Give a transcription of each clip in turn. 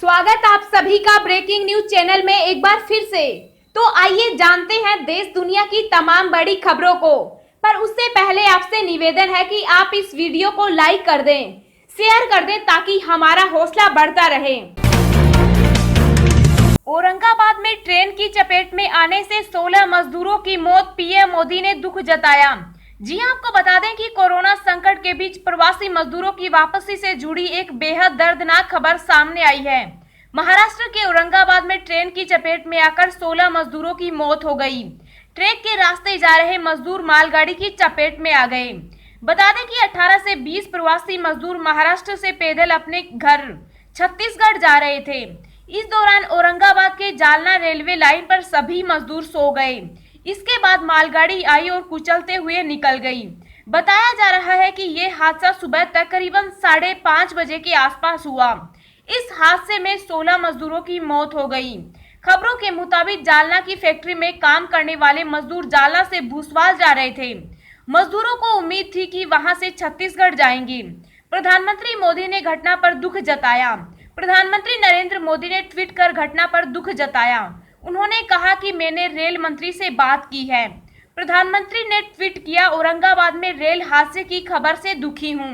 स्वागत आप सभी का ब्रेकिंग न्यूज चैनल में एक बार फिर से। तो आइए जानते हैं देश दुनिया की तमाम बड़ी खबरों को। पर उससे पहले आपसे निवेदन है कि आप इस वीडियो को लाइक कर दें, शेयर कर दें ताकि हमारा हौसला बढ़ता रहे। औरंगाबाद में ट्रेन की चपेट में आने से 16 मजदूरों की मौत, पीएम मोदी ने दुख जताया। जी हां, आपको बता दें कि कोरोना संकट के बीच प्रवासी मजदूरों की वापसी से जुड़ी एक बेहद दर्दनाक खबर सामने आई है। महाराष्ट्र के औरंगाबाद में ट्रेन की चपेट में आकर 16 मजदूरों की मौत हो गई। ट्रैक के रास्ते जा रहे मजदूर मालगाड़ी की चपेट में आ गए। बता दें कि 18 से 20 प्रवासी मजदूर महाराष्ट्र से पैदल अपने घर छत्तीसगढ़ जा रहे थे। इस दौरान औरंगाबाद के जालना रेलवे लाइन पर सभी मजदूर सो गए। इसके बाद मालगाड़ी आई और कुचलते हुए निकल गई। बताया जा रहा है कि ये हादसा सुबह तकरीबन 5:30 बजे के आसपास हुआ। इस हादसे में 16 मजदूरों की मौत हो गई। खबरों के मुताबिक जालना की फैक्ट्री में काम करने वाले मजदूर जालना से भूसवाल जा रहे थे। मजदूरों को उम्मीद थी कि वहां से छत्तीसगढ़ जाएंगे। प्रधानमंत्री मोदी ने घटना पर दुख जताया। प्रधानमंत्री नरेंद्र मोदी ने ट्वीट कर घटना पर दुख जताया। उन्होंने कहा कि मैंने रेल मंत्री से बात की है। प्रधानमंत्री ने ट्वीट किया, औरंगाबाद में रेल हादसे की खबर से दुखी हूं।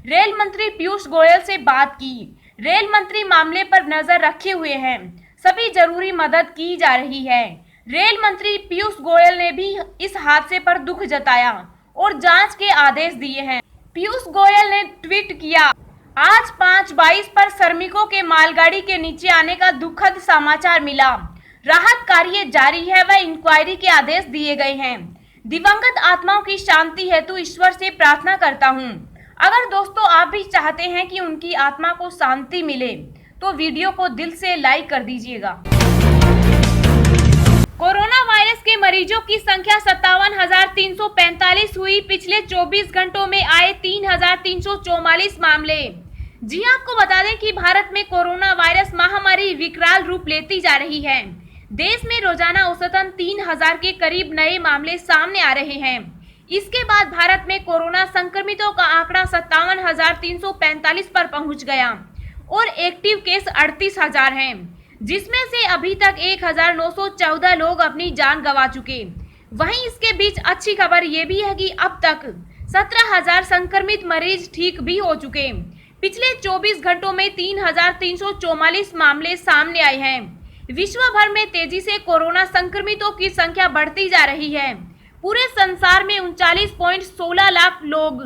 रेल मंत्री पीयूष गोयल से बात की। रेल मंत्री मामले पर नजर रखे हुए हैं। सभी जरूरी मदद की जा रही है। रेल मंत्री पीयूष गोयल ने भी इस हादसे पर दुख जताया और जांच के आदेश दिए हैं। पीयूष गोयल ने ट्वीट किया, आज 5:22 पर श्रमिकों के मालगाड़ी के नीचे आने का दुखद समाचार मिला। राहत कार्य जारी है व इंक्वायरी के आदेश दिए गए हैं। दिवंगत आत्माओं की शांति हेतु ईश्वर से प्रार्थना करता हूं। अगर दोस्तों आप भी चाहते हैं कि उनकी आत्मा को शांति मिले तो वीडियो को दिल से लाइक कर दीजिएगा। कोरोना वायरस के मरीजों की संख्या 57,345 हुई। पिछले 24 घंटों में आए 3,344 मामले। जी आपको बता दें कि भारत में कोरोना वायरस महामारी विकराल रूप लेती जा रही है। देश में रोजाना औसतन 3,000 के करीब नए मामले सामने आ रहे हैं। इसके बाद भारत में कोरोना संक्रमितों का आंकड़ा 57,345 पर पहुंच गया और एक्टिव केस 38,000 हैं, जिसमें से अभी तक 1,914 लोग अपनी जान गंवा चुके। वहीं इसके बीच अच्छी खबर ये भी है कि अब तक 17,000 संक्रमित मरीज ठीक भी हो चुके। पिछले 24 घंटों में 3,344 मामले सामने आए हैं। विश्व भर में तेजी से कोरोना संक्रमितों की संख्या बढ़ती जा रही है। पूरे संसार में 39.16 लाख लोग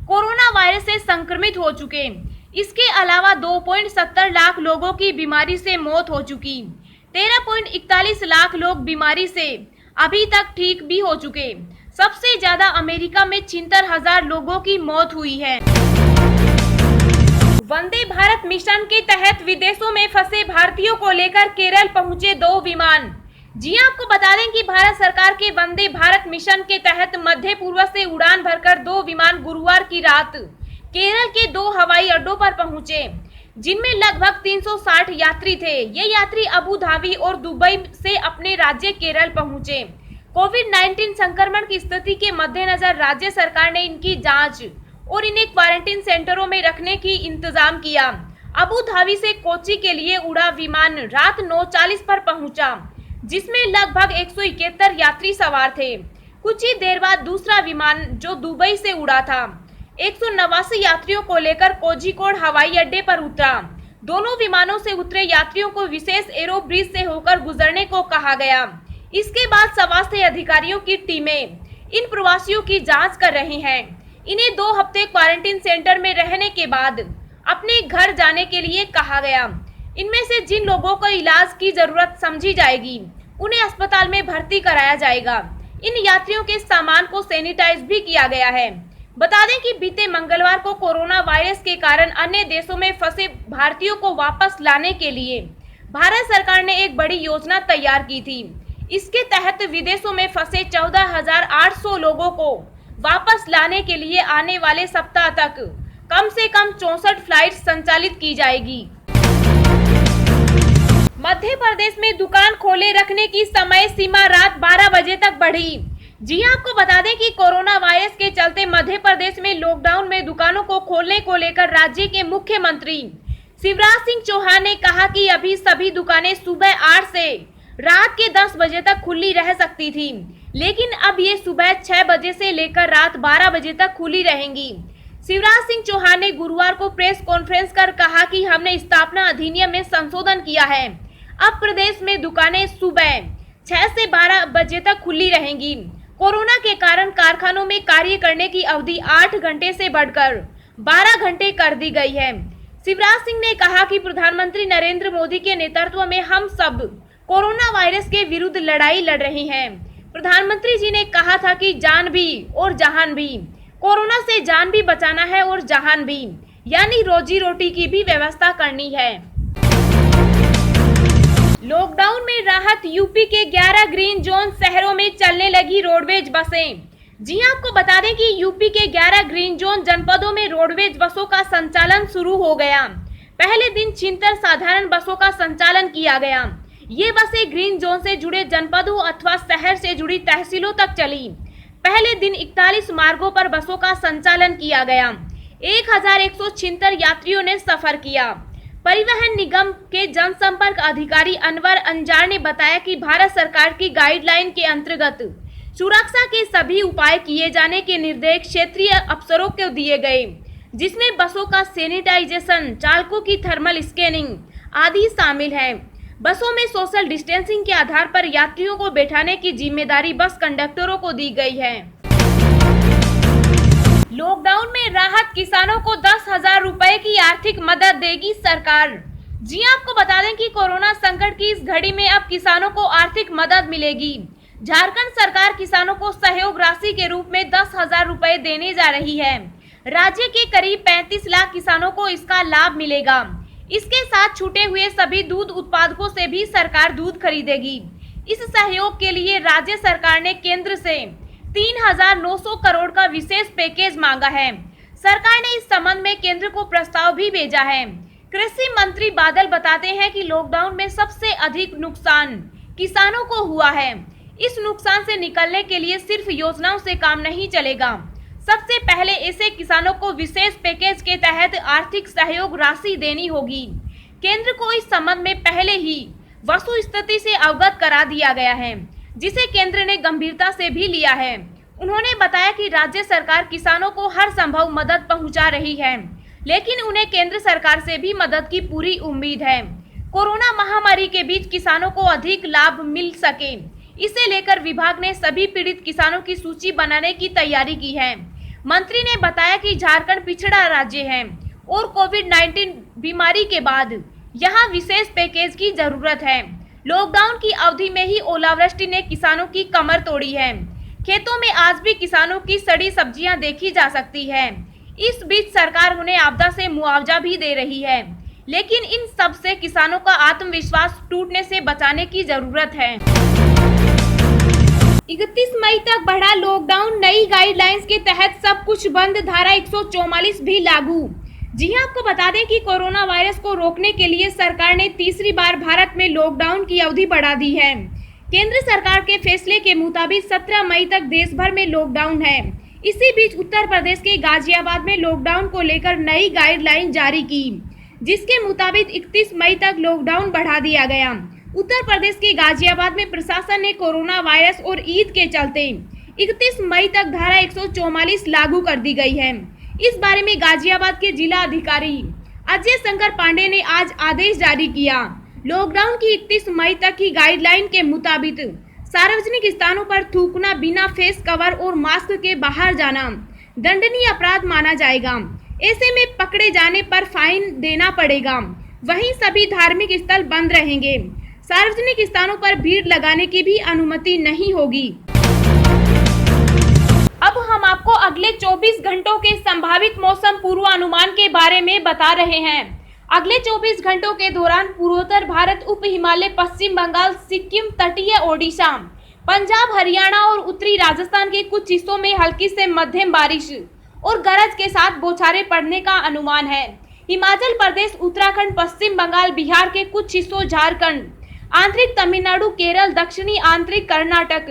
कोरोना वायरस से संक्रमित हो चुके। इसके अलावा 2.70 लाख लोगों की बीमारी से मौत हो चुकी। 13.41 लाख लोग बीमारी से अभी तक ठीक भी हो चुके। सबसे ज्यादा अमेरिका में 76,000 लोगों की मौत हुई है। वंदे भारत मिशन के तहत विदेशों में फंसे भारतीयों को लेकर केरल पहुंचे 2 विमान। जी आपको बता दें कि भारत सरकार के वंदे भारत मिशन के तहत मध्य पूर्व से उड़ान भरकर 2 विमान गुरुवार की रात केरल के 2 हवाई अड्डों पर पहुंचे, जिनमें लगभग 360 यात्री थे। ये यात्री अबू धाबी और दुबई से अपने राज्य केरल पहुंचे। कोविड-19 संक्रमण की स्थिति के मद्देनजर राज्य सरकार ने इनकी जांच और इन्हें क्वारंटीन सेंटरों में रखने की इंतजाम किया। अबू धाबी से कोच्चि के लिए उड़ा विमान रात 9:40 पर पहुंचा, जिसमें लगभग 171 यात्री सवार थे। कुछ ही देर बाद दूसरा विमान जो दुबई से उड़ा था 189 यात्रियों को लेकर कोझिकोड हवाई अड्डे पर उतरा। दोनों विमानों से उतरे यात्रियों को विशेष एरो ब्रिज से होकर गुजरने को कहा गया। इसके बाद स्वास्थ्य अधिकारियों की टीमें इन प्रवासियों की जांच कर रही हैं। इन्हें 2 हफ्ते क्वारंटीन सेंटर में रहने के बाद अपने घर जाने के लिए कहा गया। इनमें से जिन लोगों को इलाज की जरूरत समझी जाएगी उन्हें अस्पताल में भर्ती कराया जाएगा। इन यात्रियों के सामान को सैनिटाइज भी किया गया है। बता दें कि बीते मंगलवार को कोरोना वायरस के कारण अन्य देशों में फंसे भारतीयों को वापस लाने के लिए भारत सरकार ने एक बड़ी योजना तैयार की थी। इसके तहत विदेशों में फंसे 14,800 लोगों को वापस लाने के लिए आने वाले सप्ताह तक कम से कम 64 फ्लाइट संचालित की जाएगी। मध्य प्रदेश में दुकान खोले रखने की समय सीमा रात 12 बजे तक बढ़ी। जी आपको बता दें कि कोरोना वायरस के चलते मध्य प्रदेश में लॉकडाउन में दुकानों को खोलने को लेकर राज्य के मुख्यमंत्री शिवराज सिंह चौहान ने कहा कि अभी सभी दुकानें सुबह 8 से रात के 10 बजे तक खुली रह सकती थी, लेकिन अब ये सुबह 6 बजे से लेकर रात 12 बजे तक खुली रहेंगी। शिवराज सिंह चौहान ने गुरुवार को प्रेस कॉन्फ्रेंस कर कहा कि हमने स्थापना अधिनियम में संशोधन किया है। अब प्रदेश में दुकानें सुबह 6 से 12 बजे तक खुली रहेंगी। कोरोना के कारण कारखानों में कार्य करने की अवधि 8 घंटे से बढ़कर 12 घंटे कर दी गई है। शिवराज सिंह ने कहा कि प्रधानमंत्री नरेंद्र मोदी के नेतृत्व में हम सब कोरोना वायरस के विरुद्ध लड़ाई लड़ रहे हैं। प्रधानमंत्री जी ने कहा था कि जान भी और जहान भी, कोरोना से जान भी बचाना है और जहान भी, यानी रोजी रोटी की भी व्यवस्था करनी है। लॉकडाउन में राहत, यूपी के 11 ग्रीन जोन शहरों में चलने लगी रोडवेज बसें। जी हां, आपको बता दें कि यूपी के 11 ग्रीन जोन जनपदों में रोडवेज बसों का संचालन शुरू हो गया। पहले दिन छिहत्तर साधारण बसों का संचालन किया गया। ये बसें ग्रीन जोन से जुड़े जनपदों अथवा शहर से जुड़ी तहसीलों तक चली। पहले दिन 41 मार्गों पर बसों का संचालन किया गया। 1176 यात्रियों ने सफर किया। परिवहन निगम के जनसंपर्क अधिकारी अनवर अंजार ने बताया कि भारत सरकार की गाइडलाइन के अंतर्गत सुरक्षा के सभी उपाय किए जाने के निर्देश क्षेत्रीय अफसरों को दिए गए, जिसमें बसों का सैनिटाइजेशन, चालकों की थर्मल स्कैनिंग आदि शामिल है। बसों में सोशल डिस्टेंसिंग के आधार पर यात्रियों को बैठाने की जिम्मेदारी बस कंडक्टरों को दी गई है। लॉकडाउन में राहत, किसानों को 10,000 रुपए की आर्थिक मदद देगी सरकार। जी आपको बता दें कि कोरोना संकट की इस घड़ी में अब किसानों को आर्थिक मदद मिलेगी। झारखंड सरकार किसानों को सहयोग राशि के रूप में 10,000 रुपए देने जा रही है। राज्य के करीब 35 लाख किसानों को इसका लाभ मिलेगा। इसके साथ छूटे हुए सभी दूध उत्पादकों से भी सरकार दूध खरीदेगी। इस सहयोग के लिए राज्य सरकार ने केंद्र से 3,900 करोड़ का विशेष पैकेज मांगा है। सरकार ने इस संबंध में केंद्र को प्रस्ताव भी भेजा है। कृषि मंत्री बादल बताते हैं कि लॉकडाउन में सबसे अधिक नुकसान किसानों को हुआ है। इस नुकसान से निकलने के लिए सिर्फ योजनाओं से काम नहीं चलेगा। सबसे पहले ऐसे किसानों को विशेष पैकेज के तहत आर्थिक सहयोग राशि देनी होगी। केंद्र को इस संबंध में पहले ही वस्तुस्थिति से अवगत करा दिया गया है, जिसे केंद्र ने गंभीरता से भी लिया है। उन्होंने बताया कि राज्य सरकार किसानों को हर संभव मदद पहुंचा रही है, लेकिन उन्हें केंद्र सरकार से भी मदद की पूरी उम्मीद है। कोरोना महामारी के बीच किसानों को अधिक लाभ मिल सके, इसे लेकर विभाग ने सभी पीड़ित किसानों की सूची बनाने की तैयारी की है। मंत्री ने बताया कि झारखंड पिछड़ा राज्य है और कोविड-19 बीमारी के बाद यहां विशेष पैकेज की जरूरत है। लॉकडाउन की अवधि में ही ओलावृष्टि ने किसानों की कमर तोड़ी है। खेतों में आज भी किसानों की सड़ी सब्जियां देखी जा सकती है। इस बीच सरकार उन्हें आपदा से मुआवजा भी दे रही है, लेकिन इन सब से किसानों का आत्मविश्वास टूटने से बचाने की जरूरत है। 31 मई तक बढ़ा लॉकडाउन, नई गाइडलाइंस के तहत सब कुछ बंद, धारा 144 भी लागू। जी हां, आपको बता दें कि कोरोना वायरस को रोकने के लिए सरकार ने तीसरी बार भारत में लॉकडाउन की अवधि बढ़ा दी है। केंद्र सरकार के फैसले के मुताबिक 17 मई तक देश भर में लॉकडाउन है। इसी बीच उत्तर प्रदेश के गाजियाबाद में लॉकडाउन को लेकर नई गाइडलाइन जारी की, जिसके मुताबिक 31 मई तक लॉकडाउन बढ़ा दिया गया। उत्तर प्रदेश के गाजियाबाद में प्रशासन ने कोरोना वायरस और ईद के चलते 31 मई तक धारा 144 लागू कर दी गई है। इस बारे में गाजियाबाद के जिला अधिकारी अजय शंकर पांडे ने आज आदेश जारी किया। लॉकडाउन की 31 मई तक की गाइडलाइन के मुताबिक सार्वजनिक स्थानों पर थूकना, बिना फेस कवर और मास्क के बाहर जाना दंडनीय अपराध माना जाएगा। ऐसे में पकड़े जाने पर फाइन देना पड़ेगा। वहीं सभी धार्मिक स्थल बंद रहेंगे। सार्वजनिक स्थानों पर भीड़ लगाने की भी अनुमति नहीं होगी। अब हम आपको अगले 24 घंटों के संभावित मौसम पूर्वानुमान के बारे में बता रहे हैं। अगले 24 घंटों के दौरान पूर्वोत्तर भारत, उप हिमालय, पश्चिम बंगाल, सिक्किम, तटीय ओडिशा, पंजाब, हरियाणा और उत्तरी राजस्थान के कुछ हिस्सों में हल्की से मध्यम बारिश और गरज के साथ बौछारें पड़ने का अनुमान है। हिमाचल प्रदेश, उत्तराखंड, पश्चिम बंगाल, बिहार के कुछ हिस्सों, झारखंड, आंतरिक तमिलनाडु, केरल, दक्षिणी आंतरिक कर्नाटक,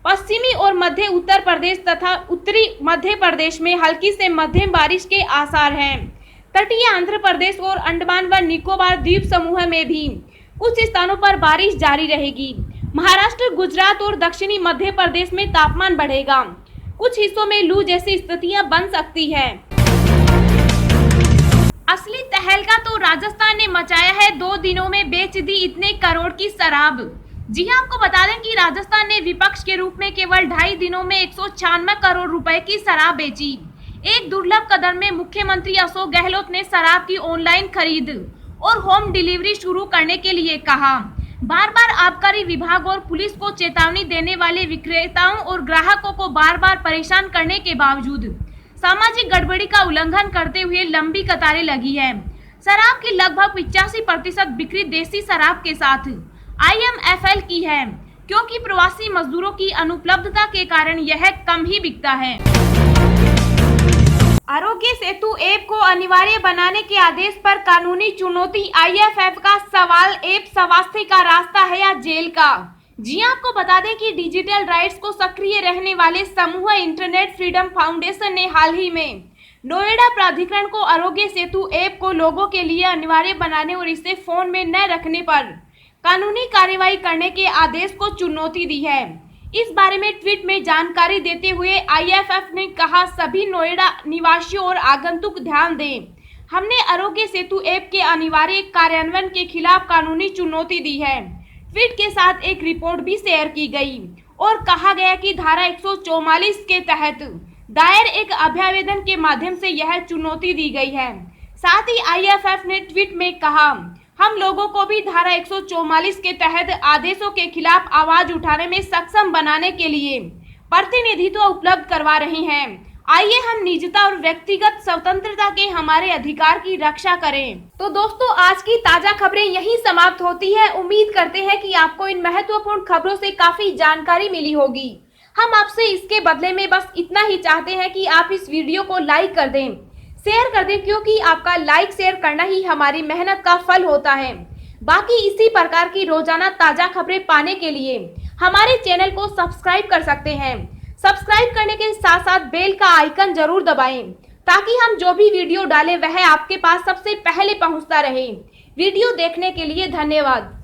पश्चिमी और मध्य उत्तर प्रदेश तथा उत्तरी मध्य प्रदेश में हल्की से मध्यम बारिश के आसार हैं। तटीय आंध्र प्रदेश और अंडमान व निकोबार द्वीप समूह में भी कुछ स्थानों पर बारिश जारी रहेगी। महाराष्ट्र, गुजरात और दक्षिणी मध्य प्रदेश में तापमान बढ़ेगा। कुछ हिस्सों में लू जैसी स्थितियां बन सकती है। असली तहलका तो राजस्थान ने मचाया है। 2 दिनों में बेच दी इतने करोड़ की शराब। जी हां, आपको बता दें कि राजस्थान ने विपक्ष के रूप में केवल 2.5 दिनों में 196 करोड़ रुपए की शराब बेची। एक दुर्लभ कदम में मुख्यमंत्री अशोक गहलोत ने शराब की ऑनलाइन खरीद और होम डिलीवरी शुरू करने के लिए कहा। बार बार आबकारी विभाग और पुलिस को चेतावनी देने वाले विक्रेताओं और ग्राहकों को बार बार परेशान करने के बावजूद सामाजिक गड़बड़ी का उल्लंघन करते हुए लंबी कतारें लगी है। शराब की लगभग 85% बिक्री देसी शराब के साथ IMFL की है, क्योंकि प्रवासी मजदूरों की अनुपलब्धता के कारण यह कम ही बिकता है। आरोग्य सेतु ऐप को अनिवार्य बनाने के आदेश पर कानूनी चुनौती। IFF का सवाल, ऐप स्वास्थ्य का रास्ता है या जेल का? जी आपको बता दें कि डिजिटल राइट्स को सक्रिय रहने वाले समूह इंटरनेट फ्रीडम फाउंडेशन ने हाल ही में नोएडा प्राधिकरण को आरोग्य सेतु ऐप को लोगों के लिए अनिवार्य बनाने और इसे फोन में न रखने पर कानूनी कार्रवाई करने के आदेश को चुनौती दी है। इस बारे में ट्वीट में जानकारी देते हुए IFF ने कहा, सभी नोएडा निवासियों और आगंतुक ध्यान दें, हमने आरोग्य सेतु ऐप के अनिवार्य कार्यान्वयन के खिलाफ कानूनी चुनौती दी है। ट्वीट के साथ एक रिपोर्ट भी शेयर की गई और कहा गया कि धारा 144 के तहत दायर एक अभ्यावेदन के माध्यम से यह चुनौती दी गई है। साथ ही IFF ने ट्वीट में कहा, हम लोगों को भी धारा 144 के तहत आदेशों के खिलाफ आवाज उठाने में सक्षम बनाने के लिए प्रतिनिधित्व उपलब्ध करवा रहे हैं। आइए हम निजता और व्यक्तिगत स्वतंत्रता के हमारे अधिकार की रक्षा करें। तो दोस्तों, आज की ताजा खबरें यहीं समाप्त होती है। उम्मीद करते हैं कि आपको इन महत्वपूर्ण खबरों से काफी जानकारी मिली होगी। हम आपसे इसके बदले में बस इतना ही चाहते हैं कि आप इस वीडियो को लाइक कर दें, शेयर कर दें, क्योंकि आपका लाइक शेयर करना ही हमारी मेहनत का फल होता है। बाकी इसी प्रकार की रोजाना ताजा खबरें पाने के लिए हमारे चैनल को सब्सक्राइब कर सकते हैं। सब्सक्राइब करने के साथ साथ बेल का आइकन जरूर दबाएं, ताकि हम जो भी वीडियो डालें वह आपके पास सबसे पहले पहुंचता रहे। वीडियो देखने के लिए धन्यवाद।